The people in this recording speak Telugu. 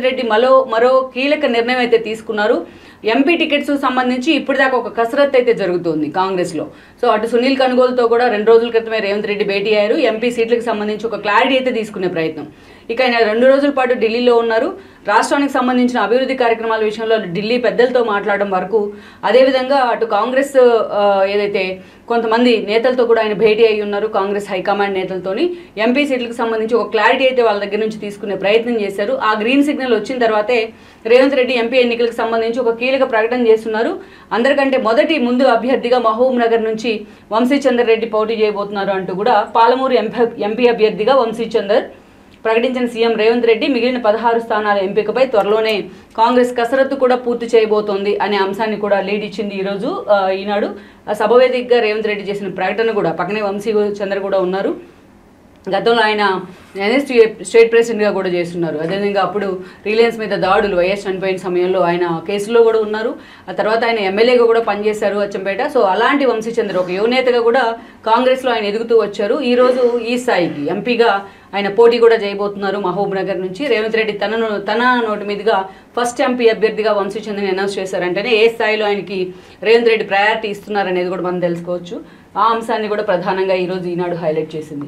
రెడ్డి మరో కీలక నిర్ణయం అయితే తీసుకున్నారు. ఎంపీ టికెట్స్ సంబంధించి ఇప్పటిదాకా ఒక కసరత్తు అయితే జరుగుతుంది కాంగ్రెస్ లో. సో అటు సునీల్ కనుగోలుతో కూడా 2 రోజుల క్రితమే రేవంత్ రెడ్డి భేటీ అయ్యారు. ఎంపీ సీట్లకు సంబంధించి ఒక క్లారిటీ అయితే తీసుకునే ప్రయత్నం. ఇక ఆయన 2 రోజుల పాటు ఢిల్లీలో ఉన్నారు. రాష్ట్రానికి సంబంధించిన అభివృద్ధి కార్యక్రమాల విషయంలో ఢిల్లీ పెద్దలతో మాట్లాడడం వరకు, అదేవిధంగా అటు కాంగ్రెస్ ఏదైతే కొంతమంది నేతలతో కూడా ఆయన భేటీ అయి ఉన్నారు. కాంగ్రెస్ హైకమాండ్ నేతలతోని ఎంపీ సీట్లకు సంబంధించి ఒక క్లారిటీ అయితే వాళ్ళ దగ్గర నుంచి తీసుకునే ప్రయత్నం చేశారు. ఆ గ్రీన్ సిగ్నల్ వచ్చిన తర్వాతే రేవంత్ రెడ్డి ఎంపీ ఎన్నికలకు సంబంధించి ఒక కీలక ప్రకటన చేస్తున్నారు. అందరికంటే ముందు అభ్యర్థిగా మహబూబ్ నగర్ నుంచి వంశీచందర్ రెడ్డి పోటీ చేయబోతున్నారు అంటూ కూడా పాలమూరు ఎంపీ అభ్యర్థిగా వంశీచందర్ ప్రకటించిన సీఎం రేవంత్ రెడ్డి మిగిలిన 16 స్థానాల ఎంపికపై త్వరలోనే కాంగ్రెస్ కసరత్తు కూడా పూర్తి చేయబోతోంది అనే అంశాన్ని కూడా లీడ్ ఇచ్చింది ఈరోజు ఈనాడు. సభవేదికగా రేవంత్ రెడ్డి చేసిన ప్రకటన కూడా పక్కనే వంశీచందర్ కూడా ఉన్నారు. గతంలో ఆయన ఎన్ఎస్టీ స్టేట్ ప్రెసిడెంట్గా కూడా చేస్తున్నారు. అదేవిధంగా అప్పుడు రిలయన్స్ మీద దాడులు వైఎస్ చనిపోయిన సమయంలో ఆయన కేసులో కూడా ఉన్నారు. ఆ తర్వాత ఆయన ఎమ్మెల్యేగా కూడా పనిచేశారు అచ్చంపేట. సో అలాంటి వంశీచంద్ర ఒక యువనేతగా కూడా కాంగ్రెస్లో ఆయన ఎదుగుతూ వచ్చారు. ఈరోజు ఈ స్థాయికి ఎంపీగా ఆయన పోటీ కూడా చేయబోతున్నారు మహబూబ్ నగర్ నుంచి. రేవంత్ రెడ్డి తన నోటి మీదుగా ఫస్ట్ ఎంపీ అభ్యర్థిగా వంశీచంద్రని అనౌన్స్ చేశారంటేనే ఏ స్థాయిలో ఆయనకి రేవంత్ రెడ్డి ప్రయారిటీ ఇస్తున్నారనేది కూడా మనం తెలుసుకోవచ్చు. ఆ అంశాన్ని కూడా ప్రధానంగా ఈరోజు ఈనాడు హైలైట్ చేసింది.